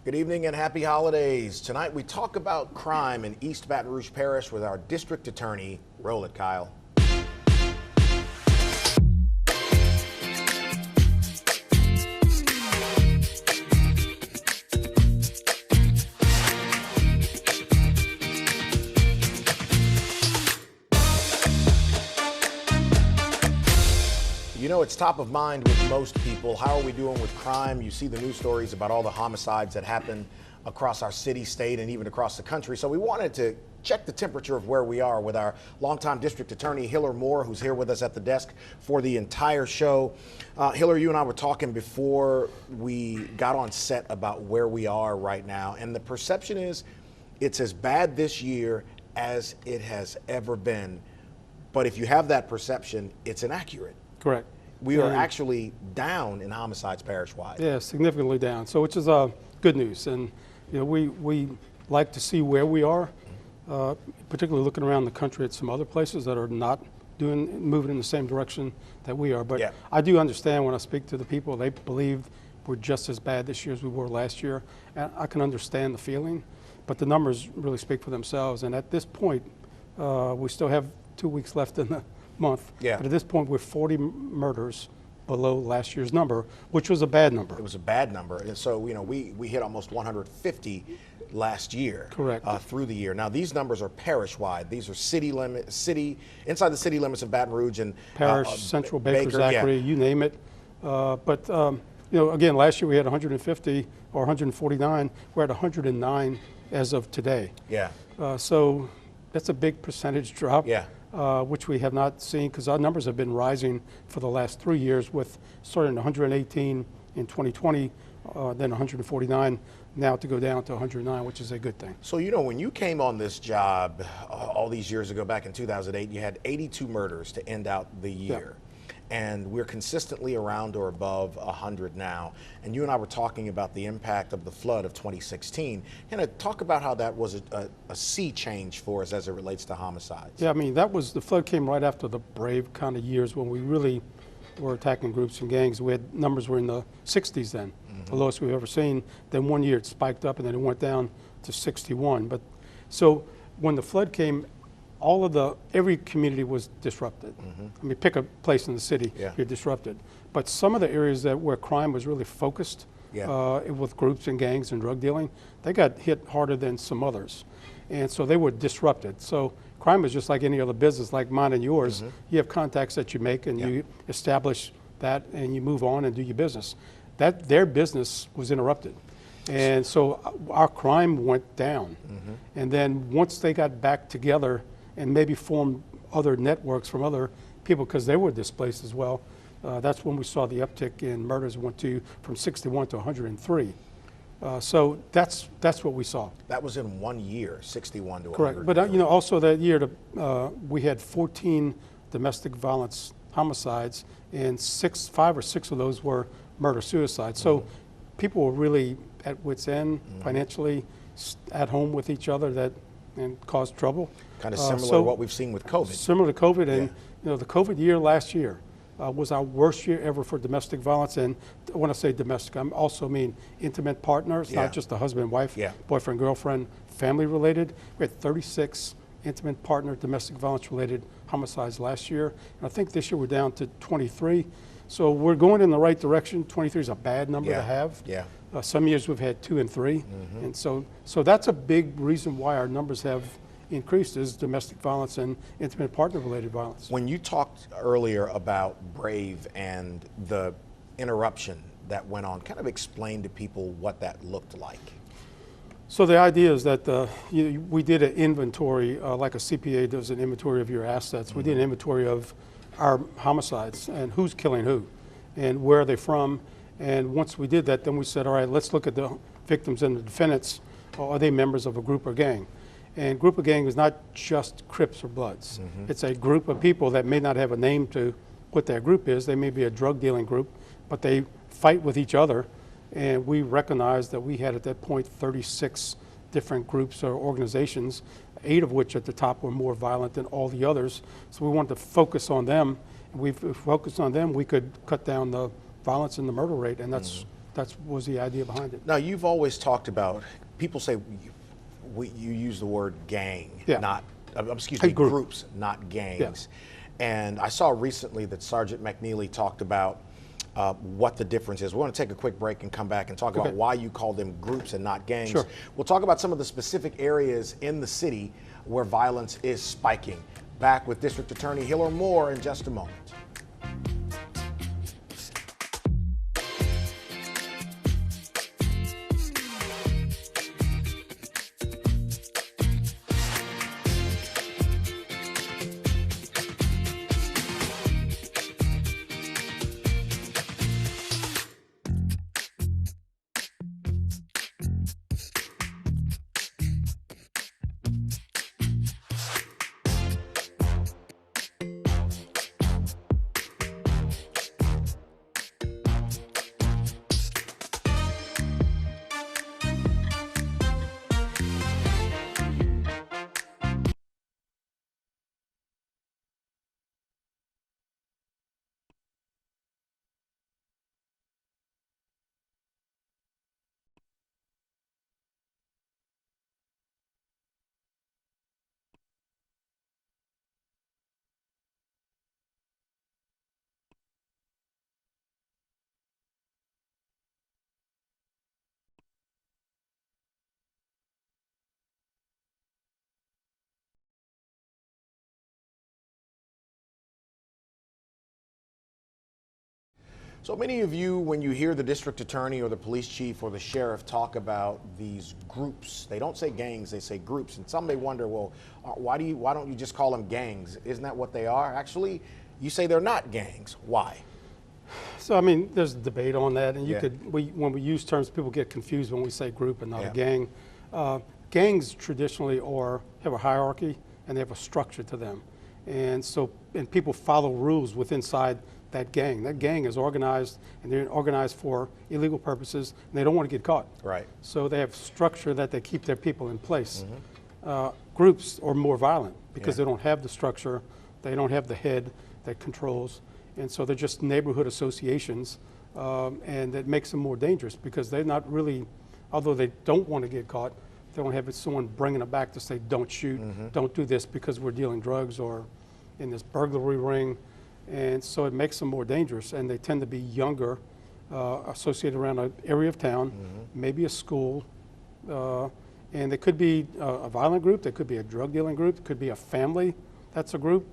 Good evening and happy holidays. Tonight we talk about crime in East Baton Rouge Parish with our district attorney. Roll it, Kyle. You know, it's top of mind with most people. How are we doing with crime? You see the news stories about all the homicides that happen across our city, state, and even across the country. So we wanted to check the temperature of where we are with our longtime district attorney, Hiller Moore, who's here with us at the desk for the entire show. Hiller, you and I were talking before we got on set about where we are right now. And the perception is it's as bad this year as it has ever been. But if you have that perception, it's inaccurate. Correct. We are actually down in homicides parish-wide. Yeah, significantly down. So, which is good news. And you know, we like to see where we are, particularly looking around the country at some other places that are not moving in the same direction that we are. But yeah. I do understand when I speak to the people, they believe we're just as bad this year as we were last year. And I can understand the feeling, but the numbers really speak for themselves. And at this point, we still have 2 weeks left in the month. Yeah. But at this point, we're 40 murders below last year's number, which was a bad number. It was a bad number. And so, you know, we hit almost 150 last year. Correct. Through the year. Now, these numbers are parish-wide. These are inside the city limits of Baton Rouge and Parish, Central, Baker, Zachary, you name it. But you know, again, last year we had 150 or 149. We're at 109 as of today. Yeah. So that's a big percentage drop. Yeah. Which we have not seen because our numbers have been rising for the last 3 years, with starting 118 in 2020, then 149, now to go down to 109, which is a good thing. So, you know, when you came on this job all these years ago, back in 2008, you had 82 murders to end out the year. Yeah. And we're consistently around or above 100 now. And you and I were talking about the impact of the flood of 2016. Kind of talk about how that was a sea change for us as it relates to homicides. Yeah, I mean, the flood came right after the brave kind of years when we really were attacking groups and gangs. Numbers were in the 60s then, the lowest we've ever seen. Then 1 year it spiked up and then it went down to 61. But so when the flood came, every community was disrupted. I mean, pick a place in the city, you're disrupted. But some of the areas where crime was really focused with groups and gangs and drug dealing, they got hit harder than some others. And so they were disrupted. So crime is just like any other business, like mine and yours. You have contacts that you make and you establish that and you move on and do your business. Their business was interrupted. And so our crime went down. And then once they got back together and maybe formed other networks from other people because they were displaced as well. That's when we saw the uptick in murders went from 61 to 103. So that's what we saw. That was in 1 year, 61 to 103. Correct, but you know, also that year we had 14 domestic violence homicides, and 5 or 6 of those were murder-suicide. So people were really at wit's end financially, at home with each other and caused trouble. Kind of similar to what we've seen with COVID. Similar to COVID, and you know, the COVID year last year was our worst year ever for domestic violence. And when I say domestic, I also mean intimate partners, not just a husband, wife, boyfriend, girlfriend, family related. We had 36 intimate partner domestic violence related homicides last year. And I think this year we're down to 23. So we're going in the right direction. 23 is a bad number to have. Yeah. Some years we've had 2 and 3, and so that's a big reason why our numbers have increased is domestic violence and intimate partner related violence. When you talked earlier about Brave and the interruption that went on, kind of explain to people what that looked like. So the idea is that we did an inventory, like a CPA does an inventory of your assets. We did an inventory of our homicides and who's killing who and where are they from. And once we did that, then we said, all right, let's look at the victims and the defendants. Are they members of a group or gang? And group or gang is not just Crips or Bloods. It's a group of people that may not have a name to what their group is. They may be a drug dealing group, but they fight with each other. And we recognized that we had at that point 36 different groups or organizations, 8 of which at the top were more violent than all the others. So we wanted to focus on them. If we focused on them, we could cut down the violence and the murder rate, and that's That was the idea behind it. Now, you've always talked about, people say, you use the word gang, Yeah. not, excuse Hey, me, group. groups, not gangs. And I saw recently that Sergeant McNeely talked about what the difference is. We want to take a quick break and come back and talk about why you call them groups and not gangs. Sure. We'll talk about some of the specific areas in the city where violence is spiking. Back with District Attorney Hiller Moore in just a moment. So many of you, when you hear the district attorney or the police chief or the sheriff talk about these groups, they don't say gangs, they say groups. And some may wonder, well, why don't you just call them gangs? Isn't that what they are? Actually, you say they're not gangs. Why? So I mean, there's debate on that, and when we use terms, people get confused when we say group and not a gang. Gangs traditionally have a hierarchy and they have a structure to them, and people follow rules inside that gang. That gang is organized, and they're organized for illegal purposes, and they don't want to get caught. Right. So they have structure that they keep their people in place. Groups are more violent because they don't have the structure, they don't have the head that controls, and so they're just neighborhood associations, and that makes them more dangerous because they're not really, although they don't want to get caught, they don't have someone bringing them back to say, don't shoot, don't do this because we're dealing drugs or in this burglary ring. And so it makes them more dangerous, and they tend to be younger, associated around an area of town, maybe a school, and they could be a violent group, they could be a drug dealing group, it could be a family that's a group.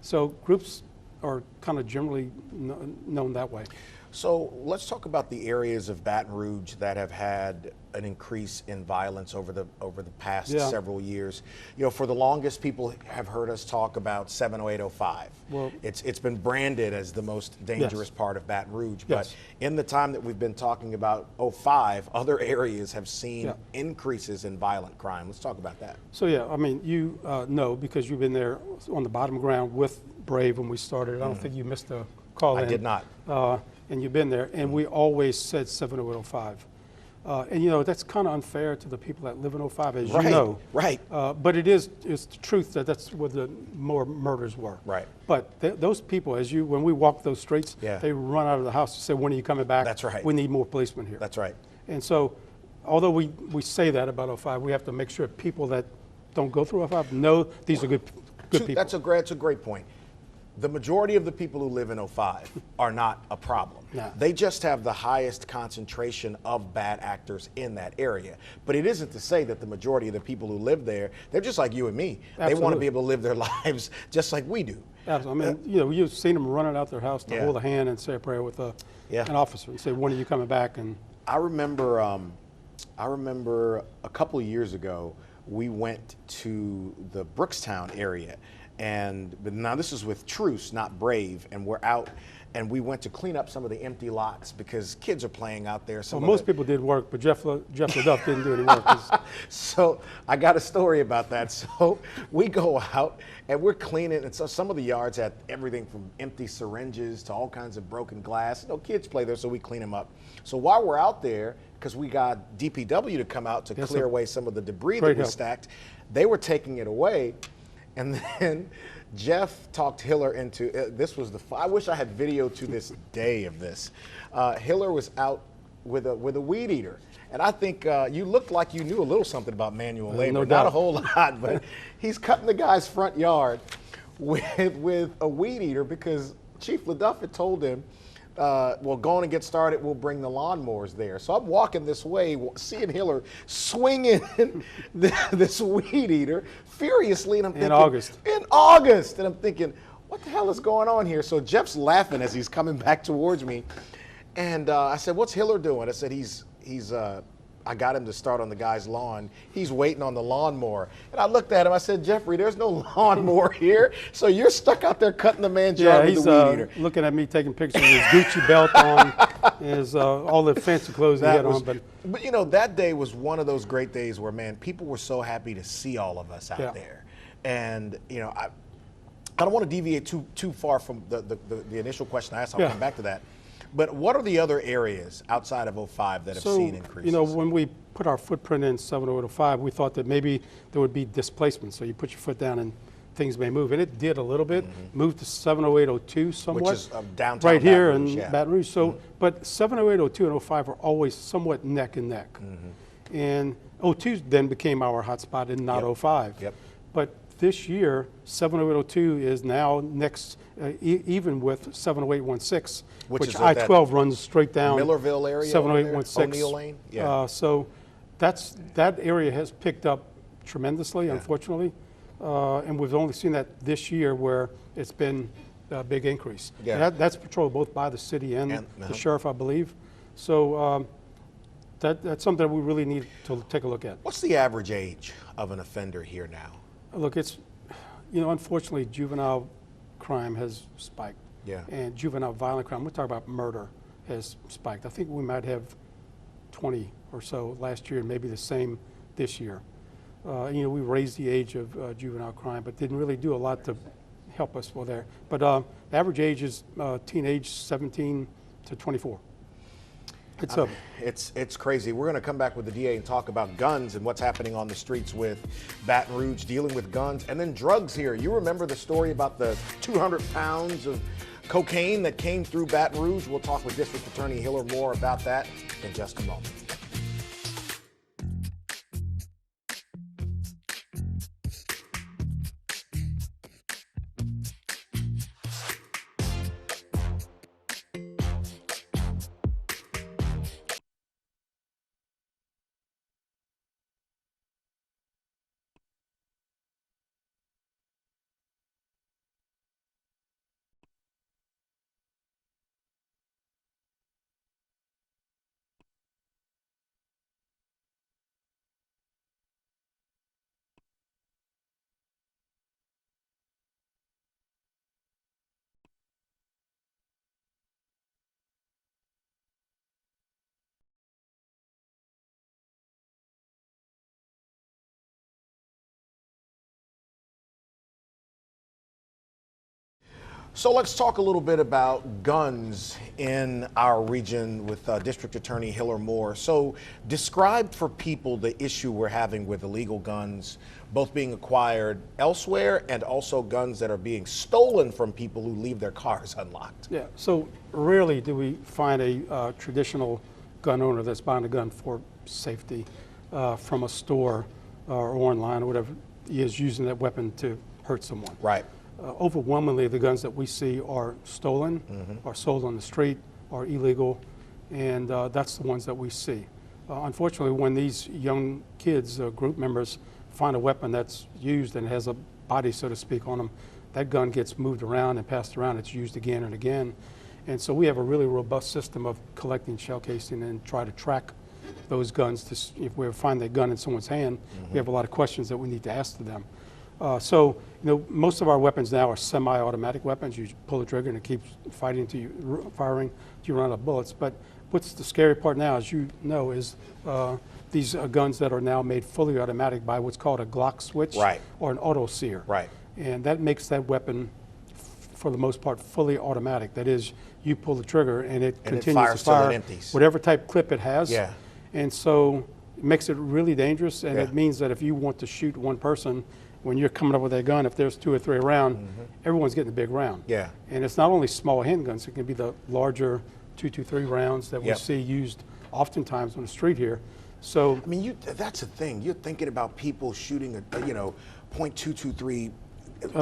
So groups are kind of generally known that way. So let's talk about the areas of Baton Rouge that have had an increase in violence over the past several years. You know, for the longest, people have heard us talk about 70805. Well, it's been branded as the most dangerous part of Baton Rouge. But in the time that we've been talking about 05, other areas have seen increases in violent crime. Let's talk about that. So I mean, you know, because you've been there on the bottom ground with Brave when we started. I don't think you missed a call in. I did not. And you've been there, and we always said 70805. And you know, that's kind of unfair to the people that live in 05, as you know. Right. But it's the truth that's where the more murders were. Right. But those people, when we walk those streets, they run out of the house to say, when are you coming back? That's right. We need more policemen here. That's right. And so, although we say that about 05, we have to make sure people that don't go through 05 know these are good people. That's a great point. The majority of the people who live in 05 are not a problem. No. They just have the highest concentration of bad actors in that area. But it isn't to say that the majority of the people who live there, they're just like you and me. Absolutely. They want to be able to live their lives just like we do. Absolutely. I mean, you know, you've seen them running out their house to hold a hand and say a prayer with an officer and say, when are you coming back? And I remember a couple of years ago, we went to the Brookstown area. But now this is with Truce, not Brave, and we're out, and we went to clean up some of the empty lots because kids are playing out there. Most people did work, but Jeff LaDuff didn't do any work. So I got a story about that. So we go out and we're cleaning, and so some of the yards had everything from empty syringes to all kinds of broken glass. You know, kids play there, so we clean them up. So while we're out there, because we got DPW to come out to clear away some of the debris that was stacked, they were taking it away. And then Jeff talked Hiller into, this was I wish I had video to this day of this. Hiller was out with a weed eater. And I think you looked like you knew a little something about manual labor. no Not doubt. a whole lot, but he's cutting the guy's front yard with a weed eater because Chief LaDuff had told him, well, go on and get started. We'll bring the lawnmowers there. So I'm walking this way, seeing Hiller swinging this weed eater furiously, and I'm thinking, in August, and I'm thinking, what the hell is going on here? So Jeff's laughing as he's coming back towards me, and I said, what's Hiller doing? I said, I got him to start on the guy's lawn. He's waiting on the lawnmower. And I looked at him, I said, Jeffrey, there's no lawnmower here. So you're stuck out there cutting the man's yard with the weed eater. Looking at me taking pictures with his Gucci belt on, his all the fancy clothes he had on. But you know, that day was one of those great days where, man, people were so happy to see all of us out there. And, you know, I don't want to deviate too far from the initial question I asked. I'll come back to that. But what are the other areas outside of 05 that have seen increases? You know, when we put our footprint in 70805, we thought that maybe there would be displacement. So you put your foot down and things may move. And it did a little bit, moved to 70802 somewhat. Which is downtown right here Baton Rouge, in Baton Rouge. So, but 70802 and 05 are always somewhat neck and neck. And 02 then became our hotspot and not 05. But this year, 70802 is now next, even with 70816, which I-12 runs straight down Millerville area, 70816. O'Neill Lane. So that area has picked up tremendously, unfortunately, and we've only seen that this year where it's been a big increase. And that's patrolled both by the city and the sheriff, I believe. So that's something that we really need to take a look at. What's the average age of an offender here now? Look, it's, you know, unfortunately, juvenile crime has spiked. And juvenile violent crime, we're talking about murder, has spiked. I think we might have 20 or so last year, and maybe the same this year. You know, we raised the age of juvenile crime, but didn't really do a lot to help us for there. But average age is teenage 17 to 24. It's crazy. We're going to come back with the DA and talk about guns and what's happening on the streets with Baton Rouge, dealing with guns, and then drugs here. You remember the story about the 200 pounds of cocaine that came through Baton Rouge? We'll talk with District Attorney Hiller more about that in just a moment. So let's talk a little bit about guns in our region with District Attorney Hiller Moore. So describe for people the issue we're having with illegal guns, both being acquired elsewhere and also guns that are being stolen from people who leave their cars unlocked. Yeah, so rarely do we find a traditional gun owner that's buying a gun for safety from a store or online or whatever he is using that weapon to hurt someone. Right. Overwhelmingly, the guns that we see are stolen, are sold on the street, are illegal, and that's the ones that we see. Unfortunately, when these young kids, group members, find a weapon that's used and has a body, so to speak, on them, that gun gets moved around and passed around. It's used again and again. And so we have a really robust system of collecting shell casing and try to track those guns. If we find that gun in someone's hand, we have a lot of questions that we need to ask to them. So, you know, most of our weapons now are semi-automatic weapons. You pull the trigger and it keeps firing until you run out of bullets. But what's the scary part now, as you know, is these guns that are now made fully automatic by what's called a Glock switch or an auto sear. And that makes that weapon, for the most part, fully automatic. That is, you pull the trigger and it continues to fire whatever type clip it has. And so it makes it really dangerous, and it means that if you want to shoot one person, when you're coming up with that gun, if there's 2 or 3 around, everyone's getting a big round. And it's not only small handguns, it can be the larger 223 rounds that we see used oftentimes on the street here. So I mean, that's the thing. You're thinking about people shooting .223.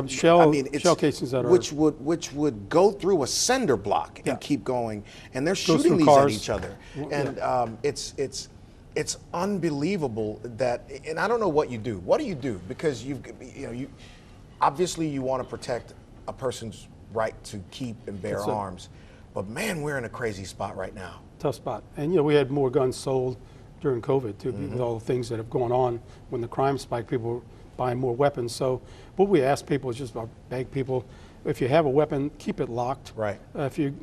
shell casings that are which would go through a cinder block and keep going, and they're shooting through these cars. at each other, and it's unbelievable that. And I don't know what you do. What do you do? Because you obviously you want to protect a person's right to keep and bear arms, but man, we're in a crazy spot right now. Tough spot. And we had more guns sold during COVID too, with all the things that have gone on. When the crime spiked, people were buying more weapons. So what we ask people is just beg people, if you have a weapon, keep it locked. Right. If you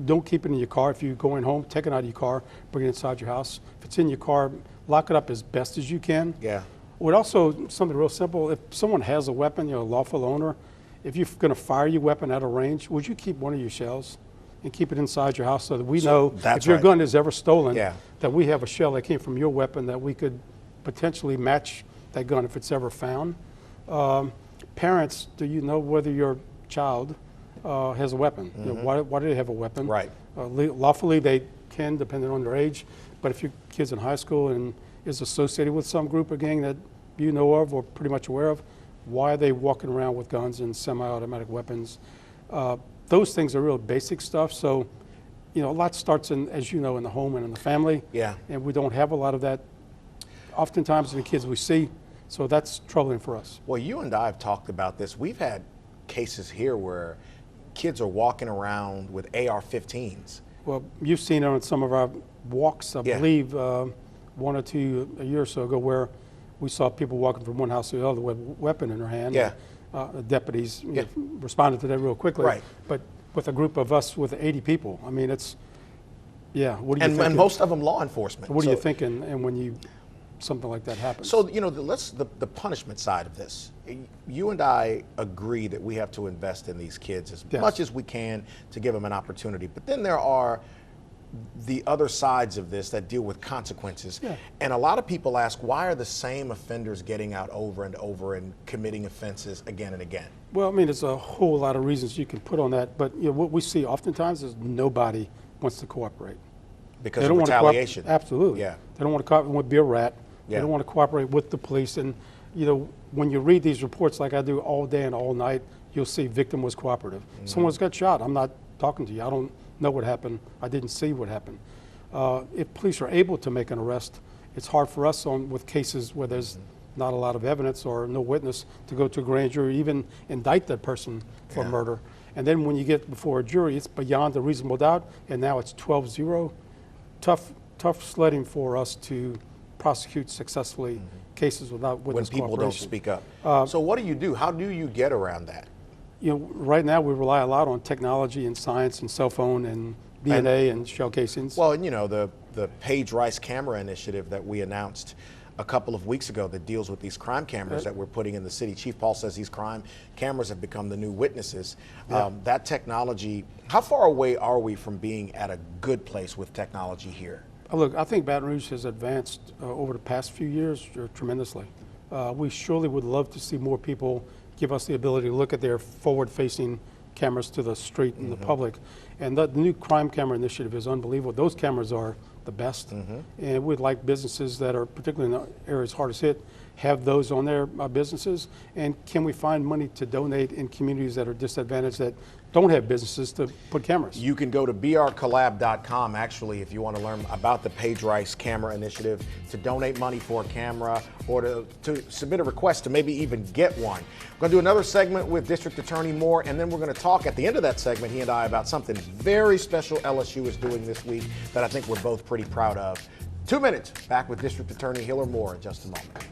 don't keep it in your car. If you're going home, take it out of your car, bring it inside your house. If it's in your car, lock it up as best as you can. Yeah. Would also, something real simple, if someone has a weapon, a lawful owner, if you're going to fire your weapon at a range, would you keep one of your shells and keep it inside your house so that we know if your gun is ever stolen, that we have a shell that came from your weapon that we could potentially match that gun if it's ever found. Parents, do you know whether your child has a weapon? Why do they have a weapon? Right. Lawfully they can, depending on their age, but if your kid's in high school and is associated with some group or gang that you know of or pretty much aware of, why are they walking around with guns and semi-automatic weapons? Those things are real basic stuff. So, a lot starts in, as you know, in the home and in the family. Yeah. And we don't have a lot of that oftentimes in the kids we see. So that's troubling for us. Well, you and I have talked about this. We've had cases here where kids are walking around with AR-15s. Well, you've seen it on some of our walks, I believe, one or two a year or so ago, where we saw people walking from one house to the other with a weapon in their hand. Yeah. Deputies responded to that real quickly. Right. But with a group of us with 80 people, I mean, it's, what do you think? And most of them law enforcement. What are you thinking? And when something like that happens? So, the punishment side of this. You and I agree that we have to invest in these kids as much as we can to give them an opportunity. But then there are the other sides of this that deal with consequences. Yeah. And a lot of people ask, why are the same offenders getting out over and over and committing offenses again and again? Well, I mean, there's a whole lot of reasons you can put on that. But what we see oftentimes is nobody wants to cooperate. Because of retaliation. Absolutely. Yeah. They don't want to cooperate, want to be a rat. Yeah. They don't want to cooperate with the police. And, when you read these reports like I do all day and all night, you'll see victim was cooperative. Someone's got shot. I'm not talking to you. I don't know what happened. I didn't see what happened. If police are able to make an arrest, it's hard for us with cases where there's not a lot of evidence or no witness to go to a grand jury, even indict that person for murder. And then when you get before a jury, it's beyond a reasonable doubt, and now it's 12-0. Tough sledding for us to prosecute successfully cases without witness when people don't speak up. So what do you do? How do you get around that? Right now we rely a lot on technology and science and cell phone and DNA and shell casings. Well, and the Paige Rice camera initiative that we announced a couple of weeks ago that deals with these crime cameras that we're putting in the city. Chief Paul says these crime cameras have become the new witnesses. That technology, how far away are we from being at a good place with technology here? Look, I think Baton Rouge has advanced over the past few years tremendously. We surely would love to see more people give us the ability to look at their forward-facing cameras to the street and the public. And the new crime camera initiative is unbelievable. Those cameras are the best. And we'd like businesses that are particularly in the areas hardest hit, have those on their businesses. And can we find money to donate in communities that are disadvantaged that don't have businesses to put cameras? You can go to brcollab.com actually if you want to learn about the Paige Rice camera initiative, to donate money for a camera or to submit a request to maybe even get one. We're going to do another segment with District Attorney Moore, and then we're going to talk at the end of that segment, he and I, about something very special LSU is doing this week that I think we're both pretty proud of. 2 minutes, back with District Attorney Hiller Moore in just a moment.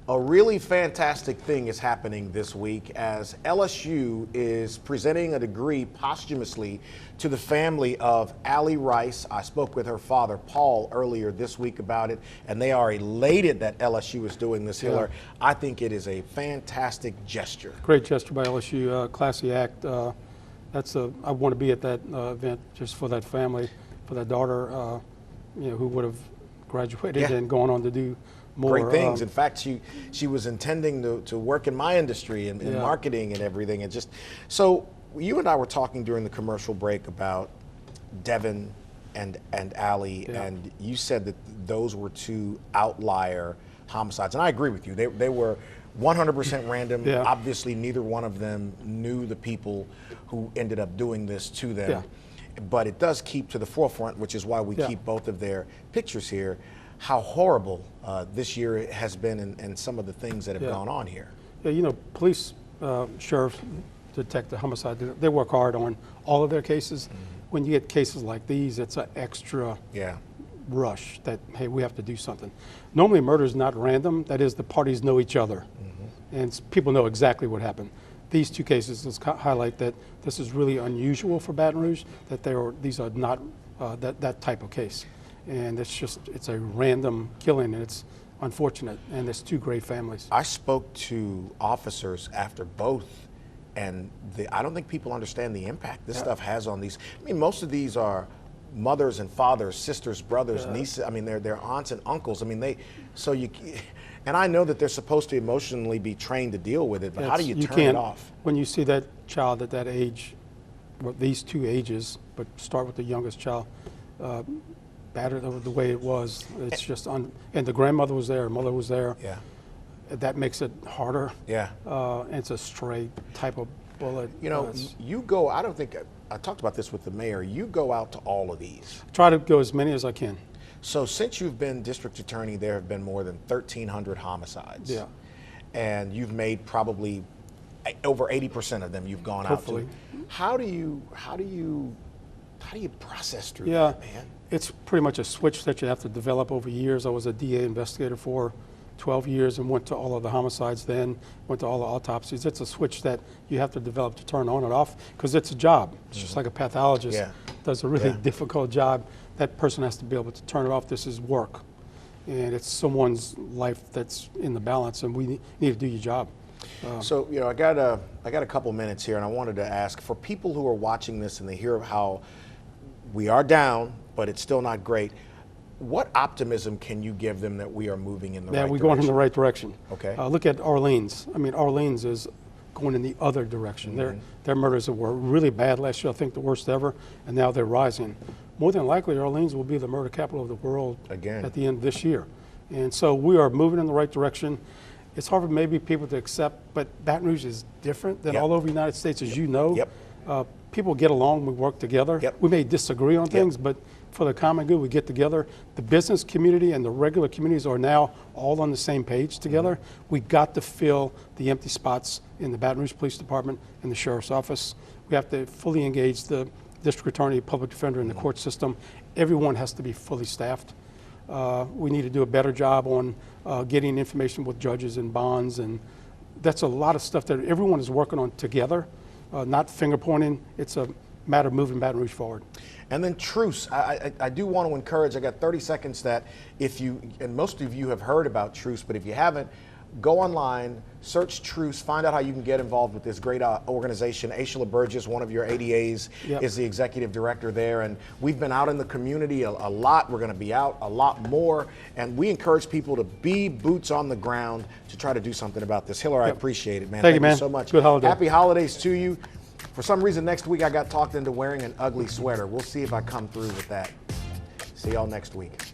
A really fantastic thing is happening this week as LSU is presenting a degree posthumously to the family of Allie Rice. I spoke with her father, Paul, earlier this week about it, and they are elated that LSU is doing this. Hiller, I think it is a fantastic gesture. Great gesture by LSU, classy act. I want to be at that event just for that family, for that daughter, who would have graduated and gone on to do more great things. In fact, she was intending to work in my industry and in marketing and everything. And just so you and I were talking during the commercial break about Devin and Allie, and you said that those were two outlier homicides, and I agree with you. They were 100% random. Obviously, neither one of them knew the people who ended up doing this to them. But it does keep to the forefront, which is why we keep both of their pictures here, how horrible this year has been and some of the things that have gone on here. Yeah, police, sheriffs, detective, homicide, they work hard on all of their cases. When you get cases like these, it's an extra rush that, hey, we have to do something. Normally murder is not random. That is, the parties know each other. And people know exactly what happened. These two cases let's highlight that this is really unusual for Baton Rouge, that these are not that type of case. And it's a random killing, and it's unfortunate, and it's two great families. I spoke to officers after both, and I don't think people understand the impact this stuff has on these. I mean, most of these are mothers and fathers, sisters, brothers, nieces. I mean, they're aunts and uncles. I mean, and I know that they're supposed to emotionally be trained to deal with it, but how do you turn it off? When you see that child at that age, these two ages, but start with the youngest child, battered the way it was, it's just and the grandmother was there, mother was there. That makes it harder. It's a straight type of bullet. You go, I don't think, I talked about this with the mayor, you go out to all of these. Try to go as many as I can. So since you've been district attorney, there have been more than 1,300 homicides. And you've made probably over 80% of them you've gone out to. How do you process through that, man? It's pretty much a switch that you have to develop over years. I was a DA investigator for 12 years and went to all of the homicides then, went to all the autopsies. It's a switch that you have to develop to turn on and off because it's a job. It's just like a pathologist does a really difficult job. That person has to be able to turn it off. This is work. And it's someone's life that's in the balance, and we need to do your job. So, I got a couple minutes here, and I wanted to ask, for people who are watching this and they hear how we are down, but it's still not great, what optimism can you give them that we are moving in the right direction? Yeah, we're going in the right direction. Okay. Look at Orleans. I mean, Orleans is going in the other direction. Their murders were really bad last year, I think the worst ever, and now they're rising. More than likely, Orleans will be the murder capital of the world again at the end of this year. And so we are moving in the right direction. It's hard for maybe people to accept, but Baton Rouge is different than all over the United States, as you know. People get along, we work together. We may disagree on things, but for the common good, we get together. The business community and the regular communities are now all on the same page together. We got to fill the empty spots in the Baton Rouge Police Department and the Sheriff's Office. We have to fully engage the district attorney, public defender, and the court system. Everyone has to be fully staffed. We need to do a better job on getting information with judges and bonds, and that's a lot of stuff that everyone is working on together, not finger pointing. It's a matter of moving Baton Rouge forward. And then Truce, I do want to encourage, I got 30 seconds that if you, and most of you have heard about Truce, but if you haven't, go online, search Truce, find out how you can get involved with this great organization. Aisha Burgess, one of your ADAs, is the executive director there. And we've been out in the community a lot. We're going to be out a lot more. And we encourage people to be boots on the ground to try to do something about this. Hiller, I appreciate it, man. Thank you, man. So much. Good holiday. Happy holidays to you. For some reason, next week I got talked into wearing an ugly sweater. We'll see if I come through with that. See y'all next week.